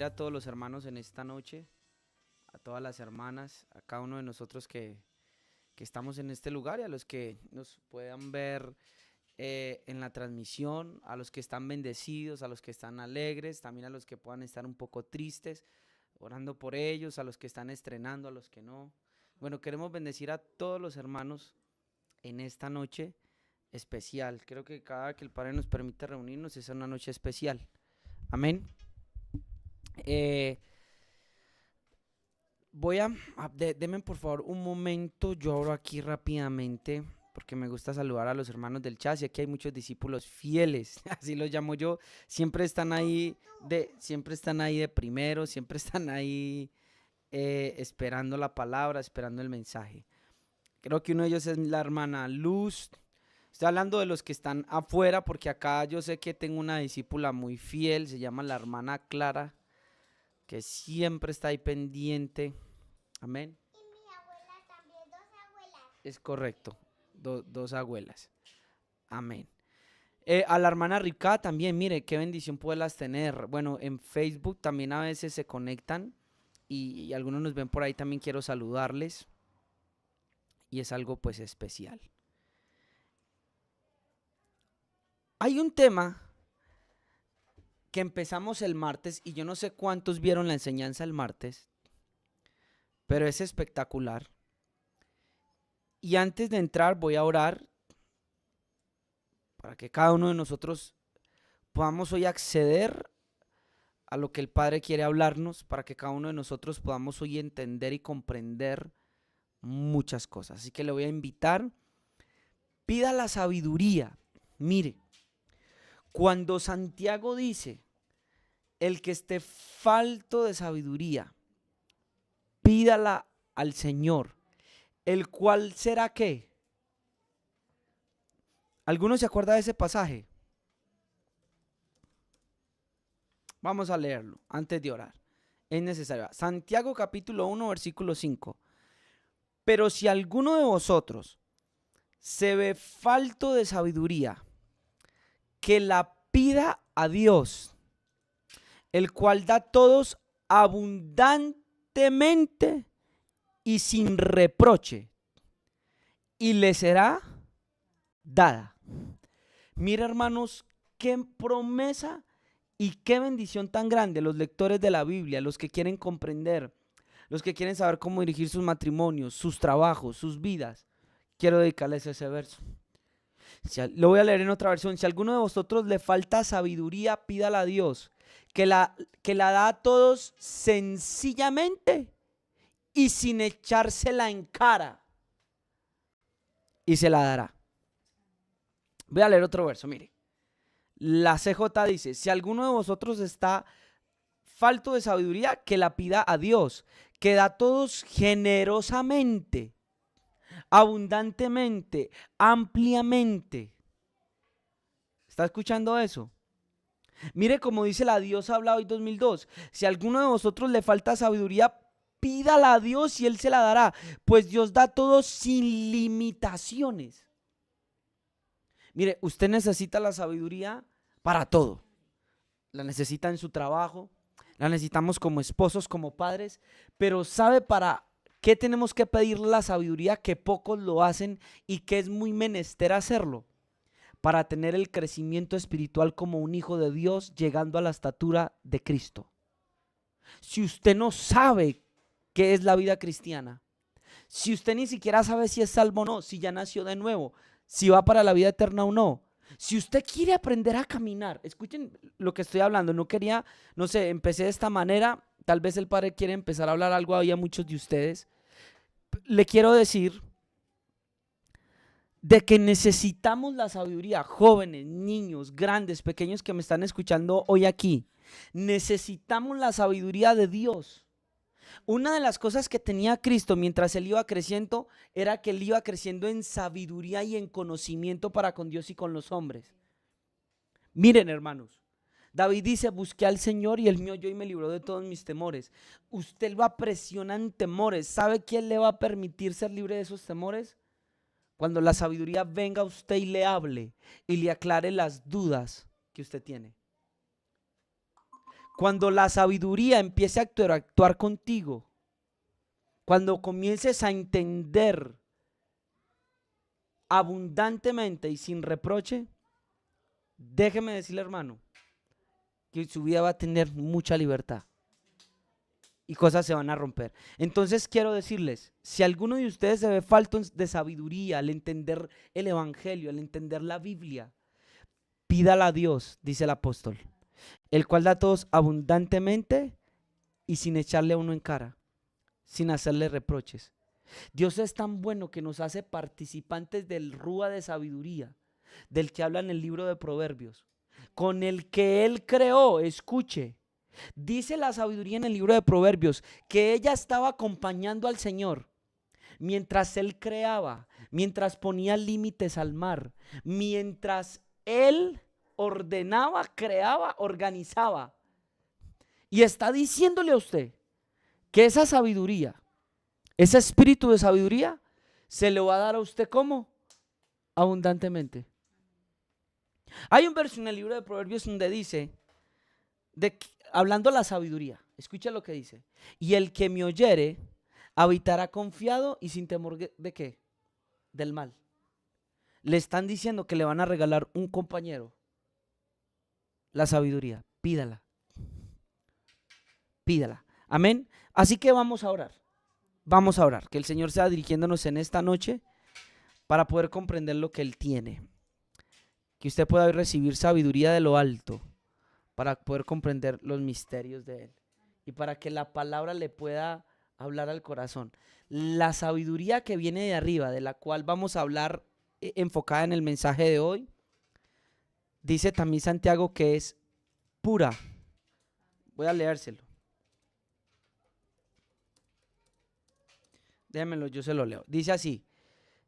A todos los hermanos en esta noche, a todas las hermanas, a cada uno de nosotros que estamos en este lugar y a los que nos puedan ver en la transmisión, a los que están bendecidos, a los que están alegres, también a los que puedan estar un poco tristes, orando por ellos, a los que están estrenando, a los que no. Bueno, queremos bendecir a todos los hermanos en esta noche especial. Creo que cada que el Padre nos permite reunirnos es una noche especial. Amén. Eh, Deme por favor un momento, yo abro aquí rápidamente porque me gusta saludar a los hermanos del chat y aquí hay muchos discípulos fieles, así los llamo yo, siempre están ahí de primero, siempre están ahí esperando la palabra, esperando el mensaje. Creo que uno de ellos es la hermana Luz. Estoy hablando de los que están afuera porque acá yo sé que tengo una discípula muy fiel, se llama la hermana Clara, que siempre está ahí pendiente. Amén. Y mi abuela también, dos abuelas. Es correcto, dos abuelas. Amén. A la hermana Rica también, mire, qué bendición poderlas tener. Bueno, en Facebook también a veces se conectan y algunos nos ven por ahí, también quiero saludarles. Y es algo pues especial. Hay un tema que empezamos el martes y yo no sé cuántos vieron la enseñanza el martes, pero es espectacular. Y antes de entrar voy a orar para que cada uno de nosotros podamos hoy acceder a lo que el Padre quiere hablarnos, para que cada uno de nosotros podamos hoy entender y comprender muchas cosas. Así que le voy a invitar, pida la sabiduría. Mire, cuando Santiago dice, el que esté falto de sabiduría, pídala al Señor, el cual será ¿qué? ¿Alguno se acuerda de ese pasaje? Vamos a leerlo antes de orar. Es necesario. Santiago capítulo 1, versículo 5. Pero si alguno de vosotros se ve falto de sabiduría, que la pida a Dios, el cual da a todos abundantemente y sin reproche, y le será dada. Mira, hermanos, qué promesa y qué bendición tan grande. Los lectores de la Biblia, los que quieren comprender, los que quieren saber cómo dirigir sus matrimonios, sus trabajos, sus vidas. Quiero dedicarles ese verso. Lo voy a leer en otra versión. Si a alguno de vosotros le falta sabiduría, pídala a Dios, que la da a todos sencillamente y sin echársela en cara, y se la dará. Voy a leer otro verso, mire. La CJ dice, si alguno de vosotros está falto de sabiduría, que la pida a Dios, que da a todos generosamente, abundantemente, ampliamente. ¿Está escuchando eso? Mire como dice la Dios habla hoy 2002. Si a alguno de vosotros le falta sabiduría, pídala a Dios y Él se la dará. Pues Dios da todo sin limitaciones. Mire, usted necesita la sabiduría para todo. La necesita en su trabajo, la necesitamos como esposos, como padres, pero ¿sabe para qué tenemos que pedir la sabiduría que pocos lo hacen y que es muy menester hacerlo? Para tener el crecimiento espiritual como un hijo de Dios, llegando a la estatura de Cristo. Si usted no sabe qué es la vida cristiana, si usted ni siquiera sabe si es salvo o no, si ya nació de nuevo, si va para la vida eterna o no, si usted quiere aprender a caminar, escuchen lo que estoy hablando, no sé, empecé de esta manera, tal vez el Padre quiere empezar a hablar algo a muchos de ustedes. Le quiero decir de que necesitamos la sabiduría, jóvenes, niños, grandes, pequeños que me están escuchando hoy aquí. Necesitamos la sabiduría de Dios. Una de las cosas que tenía Cristo mientras él iba creciendo era que él iba creciendo en sabiduría y en conocimiento para con Dios y con los hombres. Miren, hermanos, David dice, busqué al Señor y él me oyó y me libró de todos mis temores. Usted lo apresiona en temores. ¿Sabe quién le va a permitir ser libre de esos temores? Cuando la sabiduría venga a usted y le hable y le aclare las dudas que usted tiene. Cuando la sabiduría empiece a actuar contigo, cuando comiences a entender abundantemente y sin reproche, déjeme decirle, hermano, que su vida va a tener mucha libertad y cosas se van a romper. Entonces quiero decirles, si alguno de ustedes se ve falto de sabiduría al entender el evangelio, al entender la Biblia, pídala a Dios, dice el apóstol, el cual da a todos abundantemente y sin echarle a uno en cara, sin hacerle reproches. Dios es tan bueno que nos hace participantes del rúa de sabiduría, del que habla en el libro de Proverbios, con el que Él creó. Escuche, dice la sabiduría en el libro de Proverbios que ella estaba acompañando al Señor mientras Él creaba, mientras ponía límites al mar, mientras Él ordenaba, creaba, organizaba. Y está diciéndole a usted que esa sabiduría, ese espíritu de sabiduría, se le va a dar a usted ¿cómo? Abundantemente. Hay un verso en el libro de Proverbios donde dice, hablando de la sabiduría, escucha lo que dice: y el que me oyere habitará confiado y sin temor ¿de qué? Del mal. Le están diciendo que le van a regalar un compañero. La sabiduría, pídala. Pídala. Amén. Así que vamos a orar. Vamos a orar, que el Señor sea dirigiéndonos en esta noche para poder comprender lo que Él tiene. Que usted pueda hoy recibir sabiduría de lo alto para poder comprender los misterios de Él y para que la palabra le pueda hablar al corazón. La sabiduría que viene de arriba, de la cual vamos a hablar enfocada en el mensaje de hoy, dice también Santiago que es pura. Voy a leérselo. Déjenmelo, yo se lo leo. Dice así,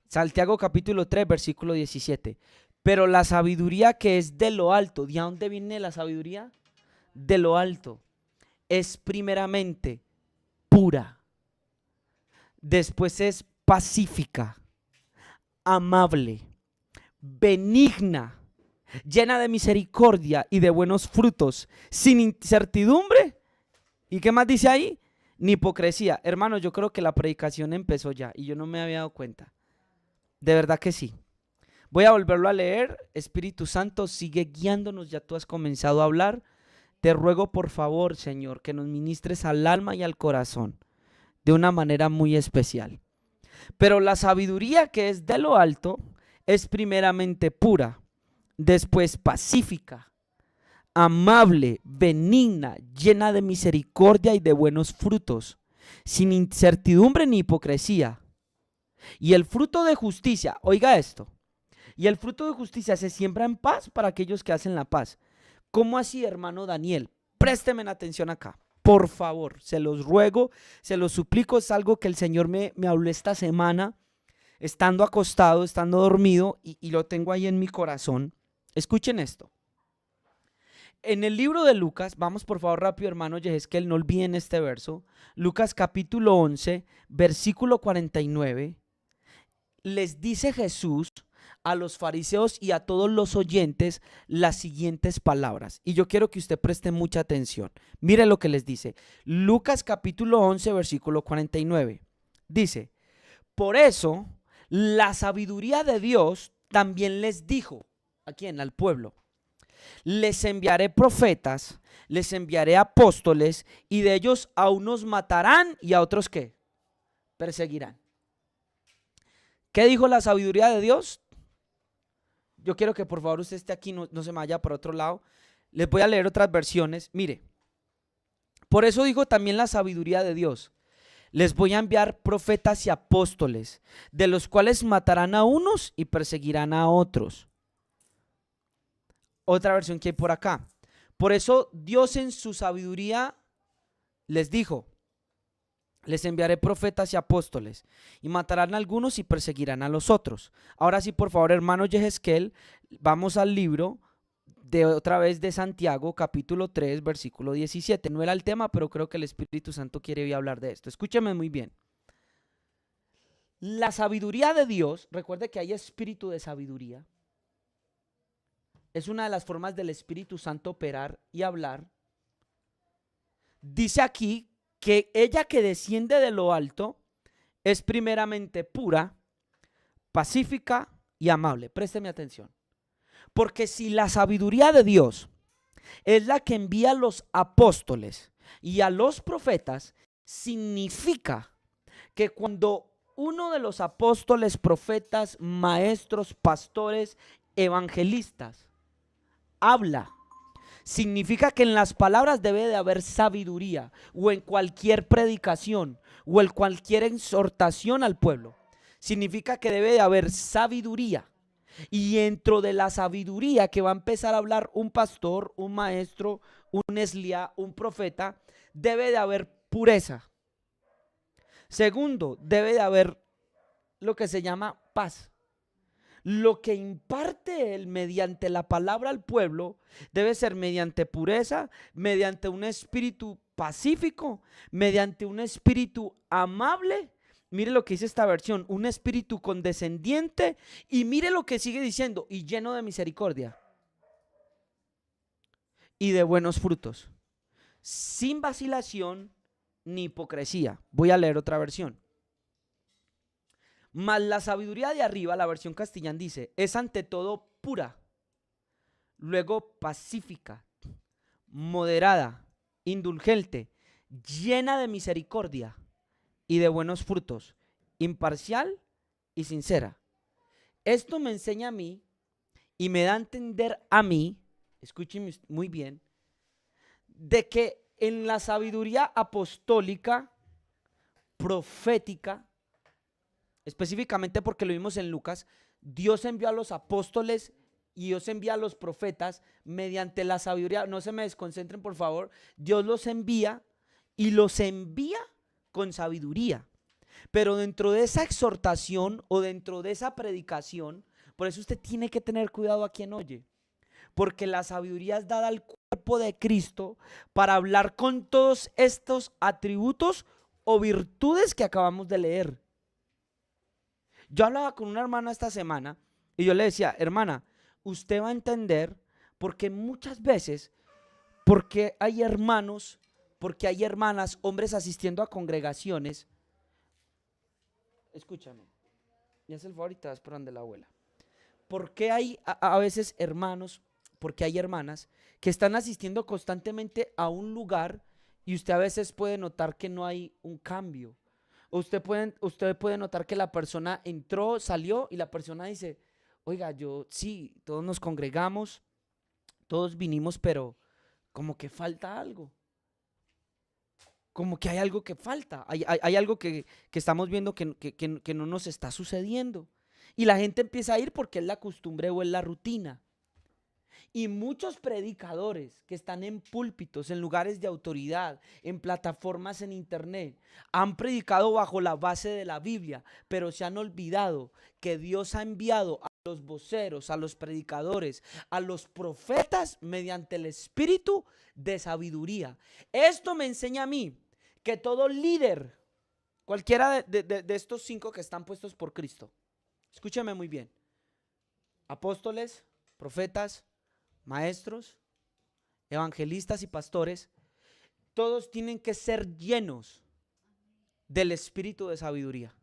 Santiago capítulo 3, versículo 17. Pero la sabiduría que es de lo alto, ¿de dónde viene la sabiduría? De lo alto. Es primeramente pura. Después es pacífica, amable, benigna, llena de misericordia y de buenos frutos, sin incertidumbre. ¿Y qué más dice ahí? Ni hipocresía. Hermano, yo creo que la predicación empezó ya y yo no me había dado cuenta. De verdad que sí. Voy a volverlo a leer. Espíritu Santo, sigue guiándonos. Ya tú has comenzado a hablar. Te ruego por favor, Señor, que nos ministres al alma y al corazón de una manera muy especial. Pero la sabiduría que es de lo alto es primeramente pura, después pacífica, amable, benigna, llena de misericordia y de buenos frutos, sin incertidumbre ni hipocresía. Y el fruto de justicia, oiga esto, y el fruto de justicia se siembra en paz para aquellos que hacen la paz. ¿Cómo así, hermano Daniel? Présteme atención acá, por favor, se los ruego, se los suplico, es algo que el Señor me habló esta semana, estando acostado, estando dormido, y lo tengo ahí en mi corazón. Escuchen esto. En el libro de Lucas, vamos por favor rápido, hermano Yehezkel, no olviden este verso. Lucas capítulo 11, versículo 49. Les dice Jesús a los fariseos y a todos los oyentes las siguientes palabras. Y yo quiero que usted preste mucha atención. Mire lo que les dice. Lucas capítulo 11, versículo 49. Dice, por eso la sabiduría de Dios también les dijo, ¿a quién? Al pueblo. Les enviaré profetas, les enviaré apóstoles, y de ellos a unos matarán y a otros ¿qué? Perseguirán. ¿Qué dijo la sabiduría de Dios? Yo quiero que por favor usted esté aquí, no se me vaya por otro lado. Les voy a leer otras versiones. Mire, por eso dijo también la sabiduría de Dios. Les voy a enviar profetas y apóstoles, de los cuales matarán a unos y perseguirán a otros. Otra versión que hay por acá. Por eso Dios en su sabiduría les dijo, les enviaré profetas y apóstoles, y matarán a algunos y perseguirán a los otros. Ahora sí, por favor, hermano Yehezkel, vamos al libro de otra vez de Santiago, capítulo 3, versículo 17. No era el tema, pero creo que el Espíritu Santo quiere hablar de esto. Escúcheme muy bien. La sabiduría de Dios, recuerde que hay espíritu de sabiduría. Es una de las formas del Espíritu Santo operar y hablar. dice aquí que ella que desciende de lo alto es primeramente pura, pacífica y amable. Présteme atención. Porque si la sabiduría de Dios es la que envía a los apóstoles y a los profetas, significa que cuando uno de los apóstoles, profetas, maestros, pastores, evangelistas habla, significa que en las palabras debe de haber sabiduría, o en cualquier predicación o en cualquier exhortación al pueblo. Significa que debe de haber sabiduría. Y dentro de la sabiduría que va a empezar a hablar un pastor, un maestro, un eslia, un profeta, debe de haber pureza. Segundo, debe de haber lo que se llama paz. Lo que imparte él mediante la palabra al pueblo debe ser mediante pureza, mediante un espíritu pacífico, mediante un espíritu amable. Mire lo que dice esta versión, un espíritu condescendiente, y mire lo que sigue diciendo, y lleno de misericordia y de buenos frutos, sin vacilación ni hipocresía. Voy a leer otra versión. Mas la sabiduría de arriba, la versión castellana dice, es ante todo pura, luego pacífica, moderada, indulgente, llena de misericordia y de buenos frutos, imparcial y sincera. Esto me enseña a mí y me da a entender a mí, escuchen muy bien, de que en la sabiduría apostólica, profética, específicamente porque lo vimos en Lucas, Dios envió a los apóstoles y Dios envía a los profetas mediante la sabiduría. No se me desconcentren, por favor. Dios los envía y los envía con sabiduría. Pero dentro de esa exhortación o dentro de esa predicación, por eso usted tiene que tener cuidado a quien oye. Porque la sabiduría es dada al cuerpo de Cristo para hablar con todos estos atributos o virtudes que acabamos de leer. Yo hablaba con una hermana esta semana y yo le decía, hermana, usted va a entender porque muchas veces, porque hay hermanos, porque hay hermanas, hombres asistiendo a congregaciones, escúchame, y haz el favor y te vas por donde la abuela. Porque hay a veces hermanos, porque hay hermanas que están asistiendo constantemente a un lugar y usted a veces puede notar que no hay un cambio. Usted puede notar que la persona entró, salió y la persona dice, oiga, yo sí, todos nos congregamos, todos vinimos, pero como que falta algo. Como que hay algo que falta, hay algo que estamos viendo que no nos está sucediendo. Y la gente empieza a ir porque es la costumbre o es la rutina. Y muchos predicadores que están en púlpitos, en lugares de autoridad, en plataformas en internet, han predicado bajo la base de la Biblia, pero se han olvidado que Dios ha enviado a los voceros, a los predicadores, a los profetas mediante el espíritu de sabiduría. Esto me enseña a mí que todo líder, cualquiera de estos 5 que están puestos por Cristo, escúchame muy bien, apóstoles, profetas, maestros, evangelistas y pastores, todos tienen que ser llenos del espíritu de sabiduría,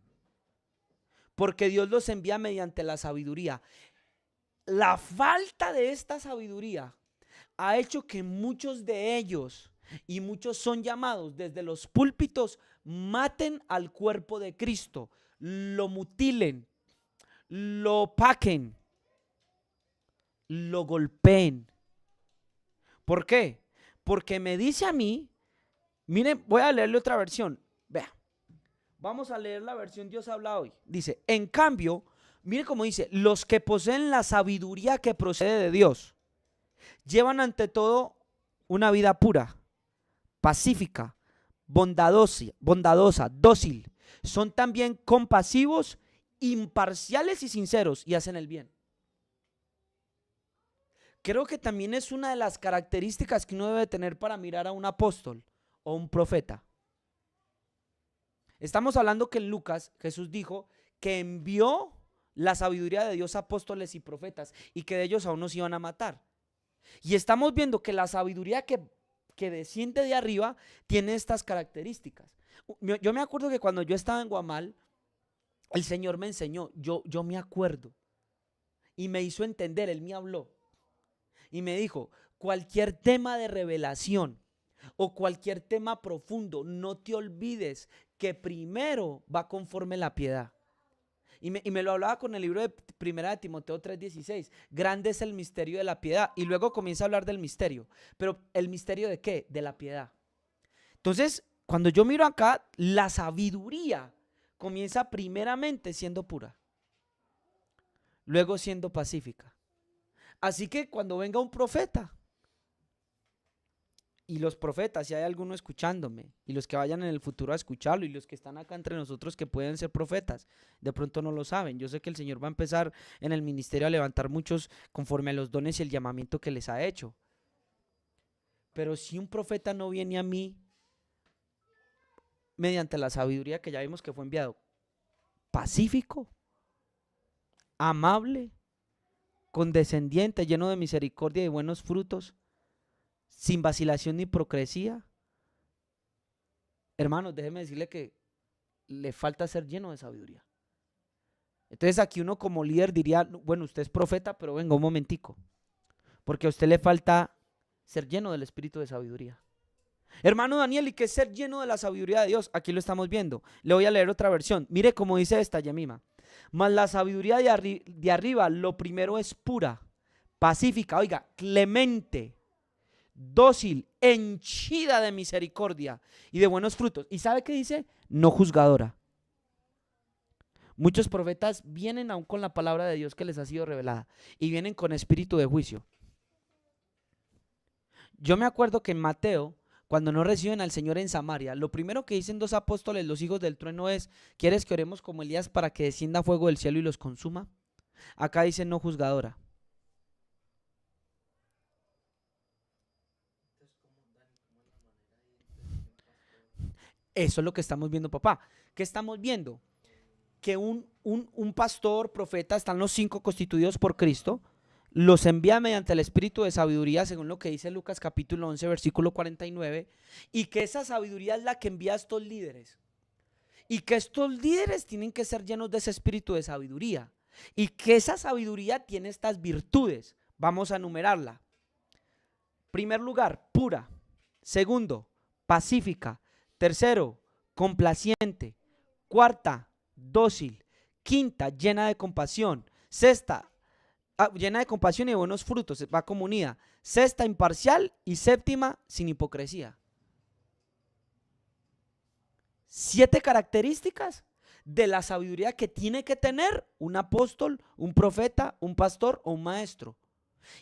porque Dios los envía mediante la sabiduría. La falta de esta sabiduría ha hecho que muchos de ellos, y muchos son llamados desde los púlpitos, maten al cuerpo de Cristo, lo mutilen, lo opaquen, lo golpeen. ¿Por qué? Porque me dice a mí, miren, voy a leerle otra versión. Vea, vamos a leer la versión Dios habla hoy. Dice, en cambio, mire cómo dice, los que poseen la sabiduría que procede de Dios, llevan ante todo una vida pura, pacífica, bondadosa, dócil. Son también compasivos, imparciales y sinceros y hacen el bien. Creo que también es una de las características que uno debe tener para mirar a un apóstol o un profeta. Estamos hablando que en Lucas Jesús dijo que envió la sabiduría de Dios a apóstoles y profetas y que de ellos aún nos iban a matar. Y estamos viendo que la sabiduría que que desciende de arriba tiene estas características. Yo me acuerdo que cuando yo estaba en Guamal, el Señor me enseñó, yo me acuerdo, y me hizo entender, Él me habló, y me dijo, cualquier tema de revelación o cualquier tema profundo, no te olvides que primero va conforme la piedad. Y me lo hablaba con el libro de Primera de Timoteo 3:16. Grande es el misterio de la piedad. Y luego comienza a hablar del misterio. Pero ¿el misterio de qué? De la piedad. Entonces, cuando yo miro acá, la sabiduría comienza primeramente siendo pura, luego siendo pacífica. Así que cuando venga un profeta, y los profetas, si hay alguno escuchándome, y los que vayan en el futuro a escucharlo, y los que están acá entre nosotros que pueden ser profetas, de pronto no lo saben. Yo sé que el Señor va a empezar en el ministerio a levantar muchos conforme a los dones y el llamamiento que les ha hecho. Pero si un profeta no viene a mí mediante la sabiduría que ya vimos que fue enviado, pacífico, amable, condescendiente, lleno de misericordia y buenos frutos, sin vacilación ni hipocresía, hermanos, déjeme decirle que le falta ser lleno de sabiduría. Entonces aquí uno como líder diría, bueno, usted es profeta, pero venga un momentico, porque a usted le falta ser lleno del espíritu de sabiduría. Hermano Daniel, ¿y qué es ser lleno de la sabiduría de Dios? Aquí lo estamos viendo. Le voy a leer otra versión. Mire cómo dice esta, Yemima. Mas la sabiduría de arriba, lo primero es pura, pacífica, oiga, clemente, dócil, henchida de misericordia y de buenos frutos. ¿Y sabe qué dice? No juzgadora. Muchos profetas vienen aún con la palabra de Dios que les ha sido revelada y vienen con espíritu de juicio. Yo me acuerdo que en Mateo, cuando no reciben al Señor en Samaria, lo primero que dicen dos apóstoles, los hijos del trueno, es: ¿quieres que oremos como Elías para que descienda fuego del cielo y los consuma? Acá dice no juzgadora. Eso es lo que estamos viendo, papá. ¿Qué estamos viendo? Que un pastor, profeta, están los 5 constituidos por Cristo, los envía mediante el espíritu de sabiduría, según lo que dice Lucas capítulo 11, versículo 49, y que esa sabiduría es la que envía a estos líderes. Y que estos líderes tienen que ser llenos de ese espíritu de sabiduría. Y que esa sabiduría tiene estas virtudes. Vamos a enumerarla. Primer lugar, pura. Segundo, pacífica. Tercero, complaciente. Cuarta, dócil. Quinta, llena de compasión. Sexta, llena de compasión y de buenos frutos, va como unida. Sexta, imparcial. Y séptima, sin hipocresía. 7 características de la sabiduría que tiene que tener un apóstol, un profeta, un pastor o un maestro.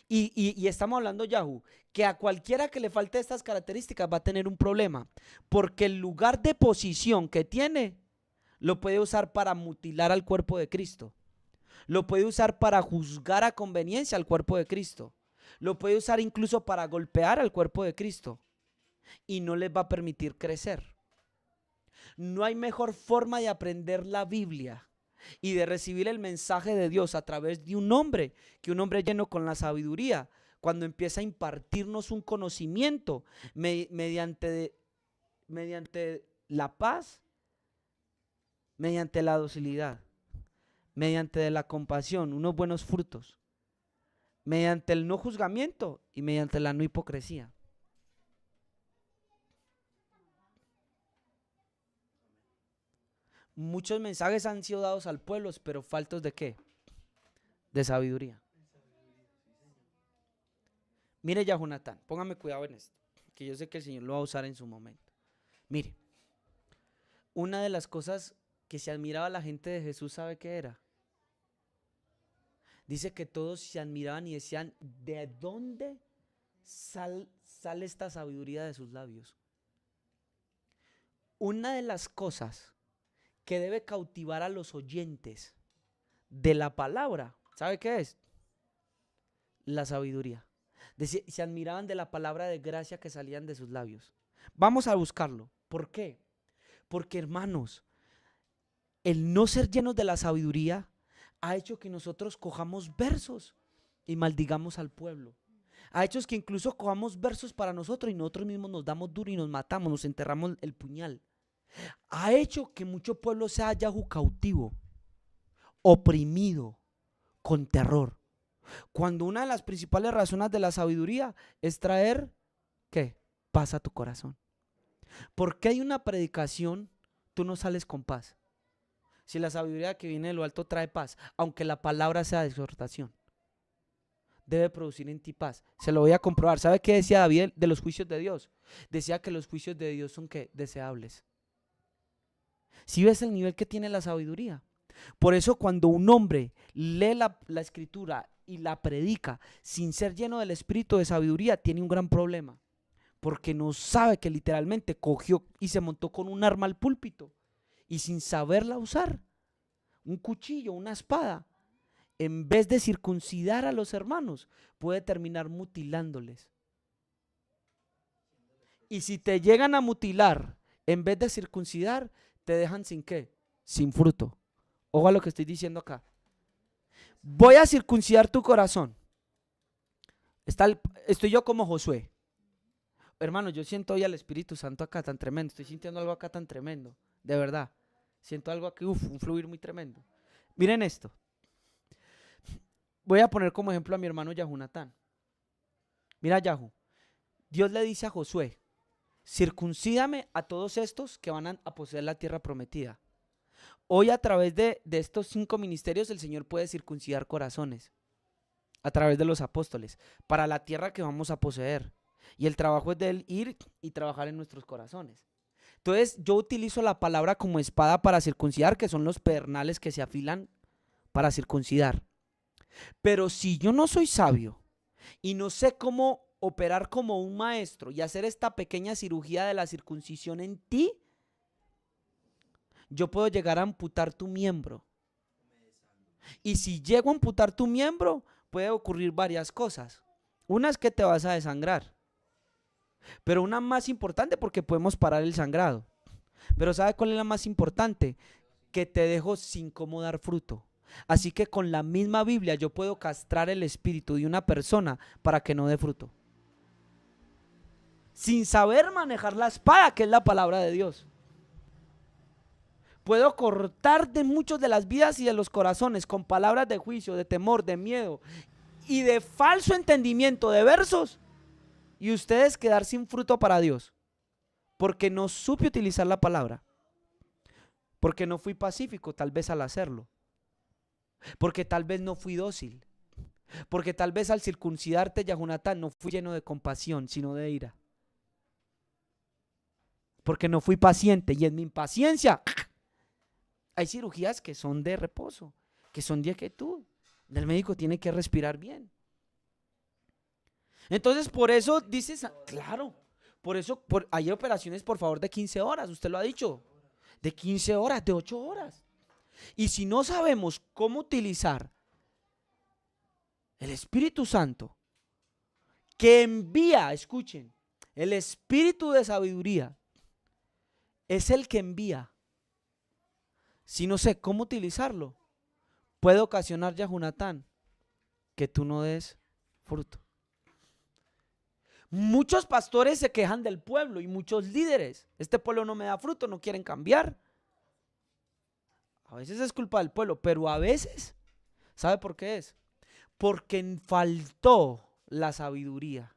Y estamos hablando, Yahu, que a cualquiera que le falte estas características va a tener un problema, porque el lugar de posición que tiene lo puede usar para mutilar al cuerpo de Cristo, lo puede usar para juzgar a conveniencia al cuerpo de Cristo, lo puede usar incluso para golpear al cuerpo de Cristo, y no les va a permitir crecer. No hay mejor forma de aprender la Biblia y de recibir el mensaje de Dios a través de un hombre, que un hombre lleno con la sabiduría, cuando empieza a impartirnos un conocimiento mediante la paz, mediante la docilidad, mediante la compasión, unos buenos frutos, mediante el no juzgamiento y mediante la no hipocresía. Muchos mensajes han sido dados al pueblo, pero faltos ¿de qué? De sabiduría. Mire ya, Jonathan, póngame cuidado en esto, que yo sé que el Señor lo va a usar en su momento. Mire, una de las cosas que se admiraba la gente de Jesús, ¿sabe qué era? Dice que todos se admiraban y decían: ¿de dónde sale esta sabiduría de sus labios? Una de las cosas que debe cautivar a los oyentes de la palabra, ¿sabe qué es? La sabiduría. Se admiraban de la palabra de gracia que salían de sus labios. Vamos a buscarlo. ¿Por qué? Porque, hermanos, el no ser llenos de la sabiduría ha hecho que nosotros cojamos versos y maldigamos al pueblo. Ha hecho que incluso cojamos versos para nosotros y nosotros mismos nos damos duro y nos matamos, nos enterramos el puñal. Ha hecho que mucho pueblo sea yahu cautivo, oprimido, con terror. Cuando una de las principales razones de la sabiduría es traer, ¿qué? Paz a tu corazón. ¿Por qué hay una predicación, tú no sales con paz? Si la sabiduría que viene de lo alto trae paz, aunque la palabra sea de exhortación, debe producir en ti paz. Se lo voy a comprobar. ¿Sabe qué decía David de los juicios de Dios? Decía que los juicios de Dios son ¿qué? Deseables. Si ves el nivel que tiene la sabiduría. Por eso cuando un hombre lee la escritura y la predica sin ser lleno del espíritu de sabiduría, tiene un gran problema. Porque no sabe que literalmente cogió y se montó con un arma al púlpito. Y sin saberla usar, un cuchillo, una espada, en vez de circuncidar a los hermanos, puede terminar mutilándoles. Y si te llegan a mutilar, en vez de circuncidar, te dejan sin qué, sin fruto. Ojo a lo que estoy diciendo acá. Voy a circuncidar tu corazón. Estoy yo como Josué. Hermano, yo siento hoy al Espíritu Santo acá tan tremendo. Estoy sintiendo algo acá tan tremendo. De verdad. Siento algo aquí, un fluir muy tremendo. Miren esto. Voy a poner como ejemplo a mi hermano Yahunatán. Mira, Yahu. Dios le dice a Josué, circuncídame a todos estos que van a poseer la tierra prometida. Hoy a través de estos 5 ministerios el Señor puede circuncidar corazones. A través de los apóstoles. Para la tierra que vamos a poseer. Y el trabajo es de Él ir y trabajar en nuestros corazones. Entonces yo utilizo la palabra como espada para circuncidar, que son los pedernales que se afilan para circuncidar. Pero si yo no soy sabio y no sé cómo operar como un maestro y hacer esta pequeña cirugía de la circuncisión en ti, yo puedo llegar a amputar tu miembro. Y si llego a amputar tu miembro, puede ocurrir varias cosas. Una es que te vas a desangrar. Pero una más importante porque podemos parar el sangrado. Pero ¿sabe cuál es la más importante? Que te dejo sin cómo dar fruto. Así que con la misma Biblia yo puedo castrar el espíritu de una persona para que no dé fruto. Sin saber manejar la espada, que es la palabra de Dios. Puedo cortar de muchos de las vidas y de los corazones con palabras de juicio, de temor, de miedo y de falso entendimiento de versos. Y ustedes quedar sin fruto para Dios. Porque no supe utilizar la palabra. Porque no fui pacífico tal vez al hacerlo. Porque tal vez no fui dócil. Porque tal vez al circuncidarte, Yahunatán, no fui lleno de compasión, sino de ira. Porque no fui paciente y en mi impaciencia hay cirugías que son de reposo, que son de quietud. El médico tiene que respirar bien. Entonces por eso dices, claro, por eso hay operaciones por favor de 15 horas, usted lo ha dicho, de 15 horas, de 8 horas. Y si no sabemos cómo utilizar el Espíritu Santo, que envía, escuchen, el Espíritu de sabiduría, es el que envía. Si no sé cómo utilizarlo, puede ocasionar, Yahunatán, que tú no des fruto. Muchos pastores se quejan del pueblo y muchos líderes. Este pueblo no me da fruto, no quieren cambiar. A veces es culpa del pueblo, pero a veces, ¿sabe por qué es? Porque faltó la sabiduría.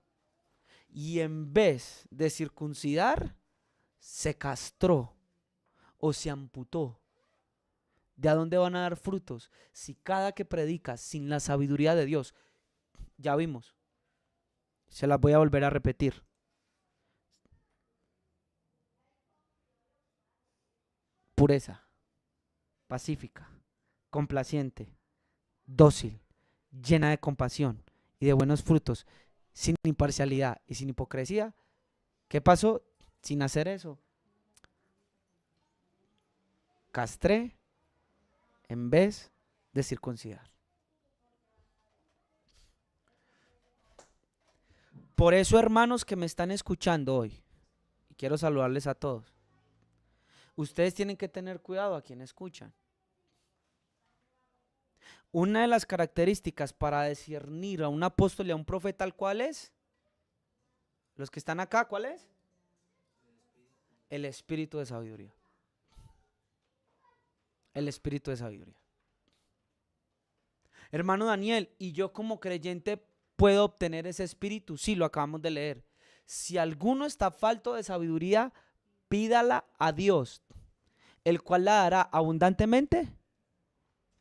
Y en vez de circuncidar, se castró o se amputó. ¿De a dónde van a dar frutos? Si cada que predicas sin la sabiduría de Dios, ya vimos. Se las voy a volver a repetir. Pureza, pacífica, complaciente, dócil, llena de compasión y de buenos frutos, sin imparcialidad y sin hipocresía. ¿Qué pasó? Sin hacer eso, castré en vez de circuncidar. Por eso, hermanos que me están escuchando hoy, y quiero saludarles a todos, ustedes tienen que tener cuidado a quien escuchan. Una de las características para discernir a un apóstol y a un profeta, ¿al cual es? Los que están acá, ¿cuál es? El espíritu de sabiduría. El espíritu de sabiduría. Hermano Daniel, ¿y yo como creyente puedo obtener ese espíritu? Sí, lo acabamos de leer. Si alguno está falto de sabiduría, pídala a Dios, el cual la dará abundantemente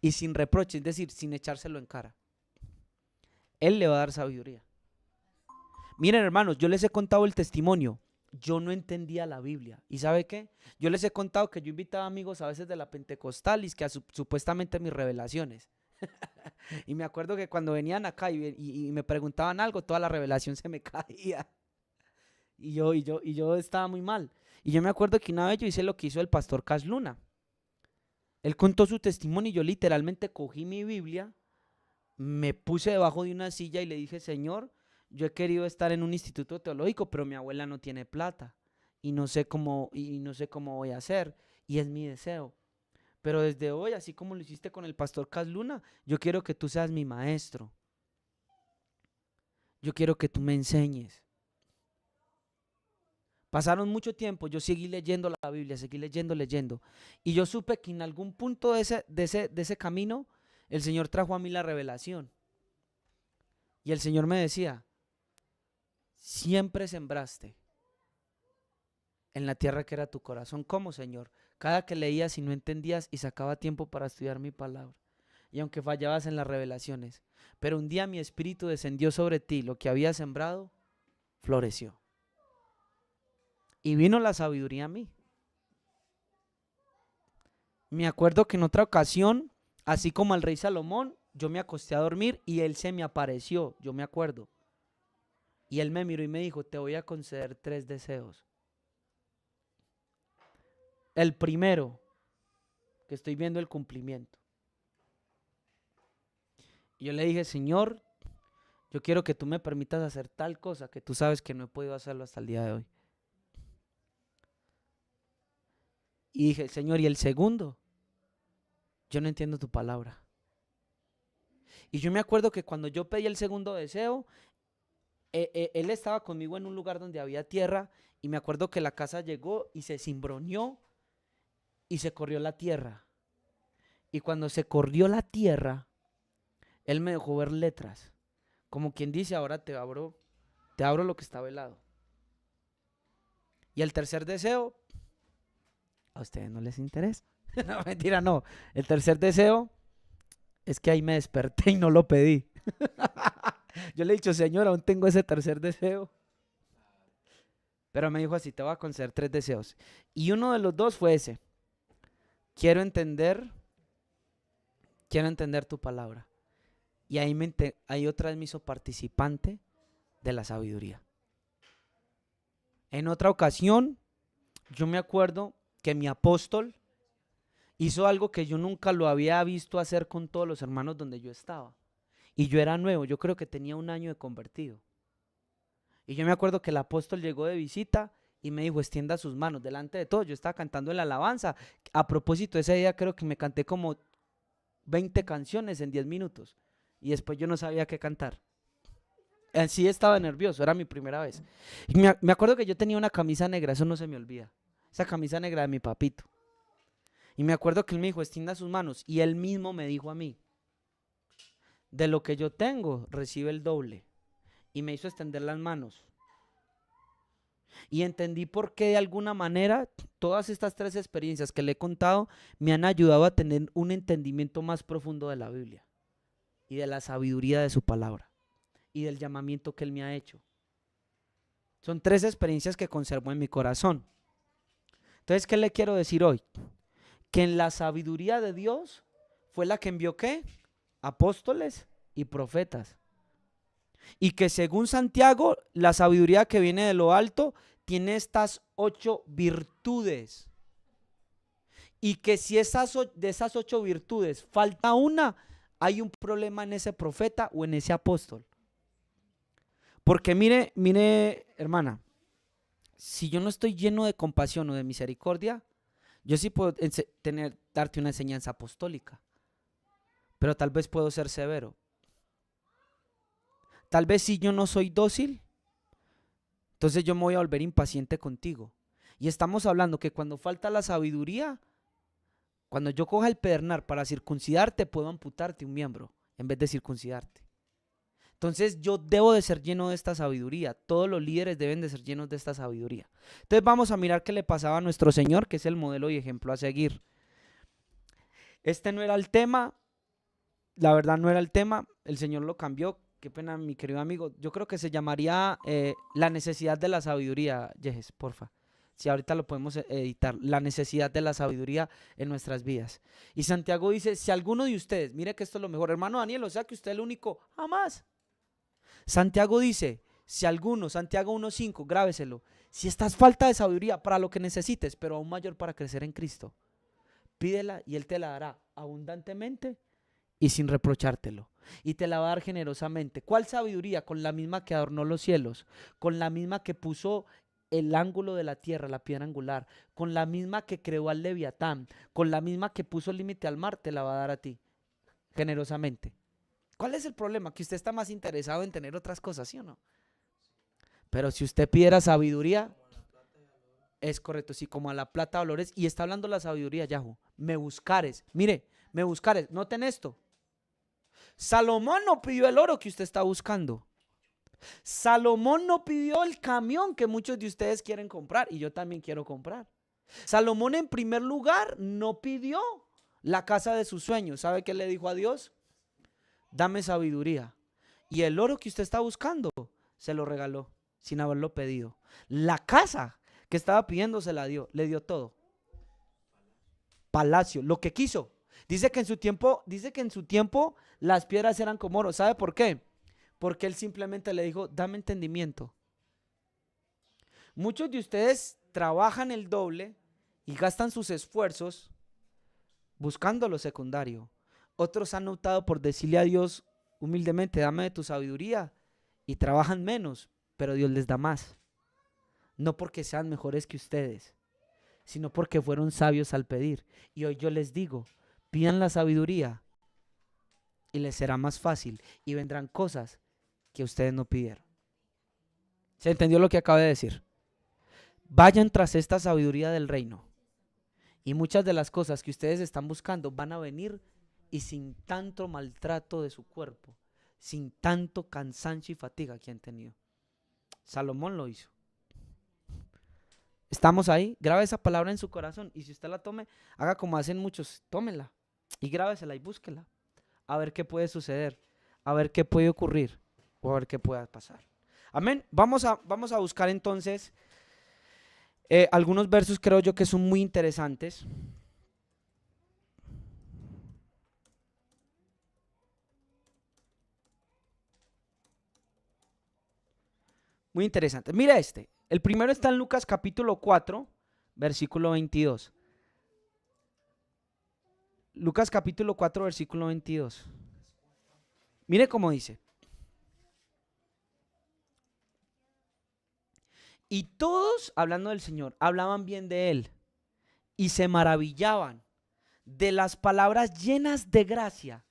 y sin reproche, es decir, sin echárselo en cara. Él le va a dar sabiduría. Miren, hermanos, yo les he contado el testimonio. Yo no entendía la Biblia. ¿Y sabe qué? Yo les he contado que yo invitaba amigos a veces de la Pentecostal y que supuestamente mis revelaciones. Y me acuerdo que cuando venían acá y me preguntaban algo, toda la revelación se me caía. Y yo estaba muy mal. Y yo me acuerdo que una vez yo hice lo que hizo el pastor Cas Luna. Él contó su testimonio y yo literalmente cogí mi Biblia, me puse debajo de una silla y le dije, Señor, yo he querido estar en un instituto teológico, pero mi abuela no tiene plata y no sé cómo voy a hacer, y es mi deseo. Pero desde hoy, así como lo hiciste con el pastor Cas Luna, yo quiero que tú seas mi maestro. Yo quiero que tú me enseñes. Pasaron mucho tiempo, yo seguí leyendo la Biblia, seguí leyendo. Y yo supe que en algún punto de ese camino, el Señor trajo a mí la revelación. Y el Señor me decía, siempre sembraste en la tierra que era tu corazón. ¿Cómo, Señor? Cada que leías y no entendías y sacaba tiempo para estudiar mi palabra. Y aunque fallabas en las revelaciones, pero un día mi espíritu descendió sobre ti, lo que había sembrado, floreció. Y vino la sabiduría a mí. Me acuerdo que en otra ocasión, así como al rey Salomón, yo me acosté a dormir y él se me apareció, yo me acuerdo. Y él me miró y me dijo, te voy a conceder 3 deseos. El primero, que estoy viendo el cumplimiento. Y yo le dije, Señor, yo quiero que tú me permitas hacer tal cosa que tú sabes que no he podido hacerlo hasta el día de hoy. Y dije, Señor, y el segundo, yo no entiendo tu palabra. Y yo me acuerdo que cuando yo pedí el segundo deseo, él estaba conmigo en un lugar donde había tierra y me acuerdo que la casa llegó y se cimbroneó y se corrió la tierra. Y cuando se corrió la tierra, él me dejó ver letras. Como quien dice, ahora te abro lo que está velado. Y el tercer deseo, a ustedes no les interesa. No, mentira, no. El tercer deseo es que ahí me desperté y no lo pedí. Yo le he dicho, Señor, aún tengo ese tercer deseo. Pero me dijo así, te voy a conceder 3 deseos. Y uno de los 2 fue ese. Quiero entender tu palabra. Y ahí otra vez me hizo participante de la sabiduría. En otra ocasión, yo me acuerdo que mi apóstol hizo algo que yo nunca lo había visto hacer con todos los hermanos donde yo estaba. Y yo era nuevo, yo creo que tenía 1 año de convertido. Y yo me acuerdo que el apóstol llegó de visita y me dijo, extienda sus manos delante de todos. Yo estaba cantando en la alabanza. A propósito, ese día creo que me canté como 20 canciones en 10 minutos. Y después yo no sabía qué cantar. Sí estaba nervioso, era mi primera vez. Y me acuerdo que yo tenía una camisa negra, eso no se me olvida. Esa camisa negra de mi papito. Y me acuerdo que él me dijo, extienda sus manos. Y él mismo me dijo a mí, de lo que yo tengo, recibe el doble. Y me hizo extender las manos. Y entendí por qué de alguna manera todas estas 3 experiencias que le he contado me han ayudado a tener un entendimiento más profundo de la Biblia y de la sabiduría de su palabra y del llamamiento que él me ha hecho. Son 3 experiencias que conservo en mi corazón. Entonces, ¿qué le quiero decir hoy? Que en la sabiduría de Dios fue la que envió ¿qué? Apóstoles y profetas. Y que según Santiago, la sabiduría que viene de lo alto tiene estas 8 virtudes. Y que si de esas 8 virtudes falta una, hay un problema en ese profeta o en ese apóstol. Porque mire, hermana, si yo no estoy lleno de compasión o de misericordia, yo sí puedo darte una enseñanza apostólica. pero tal vez puedo ser severo. Tal vez si yo no soy dócil, entonces yo me voy a volver impaciente contigo. Y estamos hablando que cuando falta la sabiduría, cuando yo coja el pedernal para circuncidarte, puedo amputarte un miembro en vez de circuncidarte. Entonces yo debo de ser lleno de esta sabiduría. Todos los líderes deben de ser llenos de esta sabiduría. Entonces vamos a mirar qué le pasaba a nuestro Señor, que es el modelo y ejemplo a seguir. Este no era el tema, la verdad no era el tema, el Señor lo cambió. Qué pena, mi querido amigo. Yo creo que se llamaría la necesidad de la sabiduría, Yejes, porfa. Si ahorita lo podemos editar, la necesidad de la sabiduría en nuestras vidas. Y Santiago dice, si alguno de ustedes, mire que esto es lo mejor, hermano Daniel, o sea que usted es el único, jamás. Santiago dice, si alguno, Santiago 1.5, grábeselo, si estás falta de sabiduría para lo que necesites, pero aún mayor para crecer en Cristo, pídela y Él te la dará abundantemente y sin reprochártelo. Y te la va a dar generosamente. ¿Cuál sabiduría? Con la misma que adornó los cielos, con la misma que puso el ángulo de la tierra, la piedra angular, con la misma que creó al Leviatán, con la misma que puso el límite al mar, te la va a dar a ti, generosamente. ¿Cuál es el problema? Que usted está más interesado en tener otras cosas, ¿sí o no? Pero si usted pidiera sabiduría, es correcto, sí, como a la plata valores, y está hablando la sabiduría, Yahoo. Me buscares, mire, me buscares, noten esto. Salomón no pidió el oro que usted está buscando. Salomón no pidió el camión que muchos de ustedes quieren comprar y yo también quiero comprar. Salomón en primer lugar no pidió la casa de sus sueños. ¿Sabe qué le dijo a Dios? Dame sabiduría. Y el oro que usted está buscando se lo regaló sin haberlo pedido. La casa que estaba pidiendo se la dio, le dio todo. Palacio, lo que quiso. Dice que en su tiempo las piedras eran como oro. ¿Sabe por qué? Porque él simplemente le dijo, dame entendimiento. Muchos de ustedes trabajan el doble y gastan sus esfuerzos buscando lo secundario. Otros han optado por decirle a Dios humildemente, dame de tu sabiduría, y trabajan menos, pero Dios les da más. No porque sean mejores que ustedes, sino porque fueron sabios al pedir. Y hoy yo les digo, pidan la sabiduría y les será más fácil y vendrán cosas que ustedes no pidieron. ¿Se entendió lo que acabo de decir? Vayan tras esta sabiduría del reino y muchas de las cosas que ustedes están buscando van a venir y sin tanto maltrato de su cuerpo, sin tanto cansancio y fatiga que han tenido. Salomón lo hizo. Estamos ahí, grabe esa palabra en su corazón y si usted la tome, haga como hacen muchos, tómela y grábesela y búsquela. A ver qué puede suceder, a ver qué puede ocurrir o a ver qué pueda pasar. Amén. Vamos a buscar entonces algunos versos, creo yo que son muy interesantes. Muy interesante. Mira este. El primero está en Lucas capítulo 4, versículo 22. Lucas capítulo 4, versículo 22. Mire cómo dice. Y todos, hablando del Señor, hablaban bien de Él y se maravillaban de las palabras llenas de gracia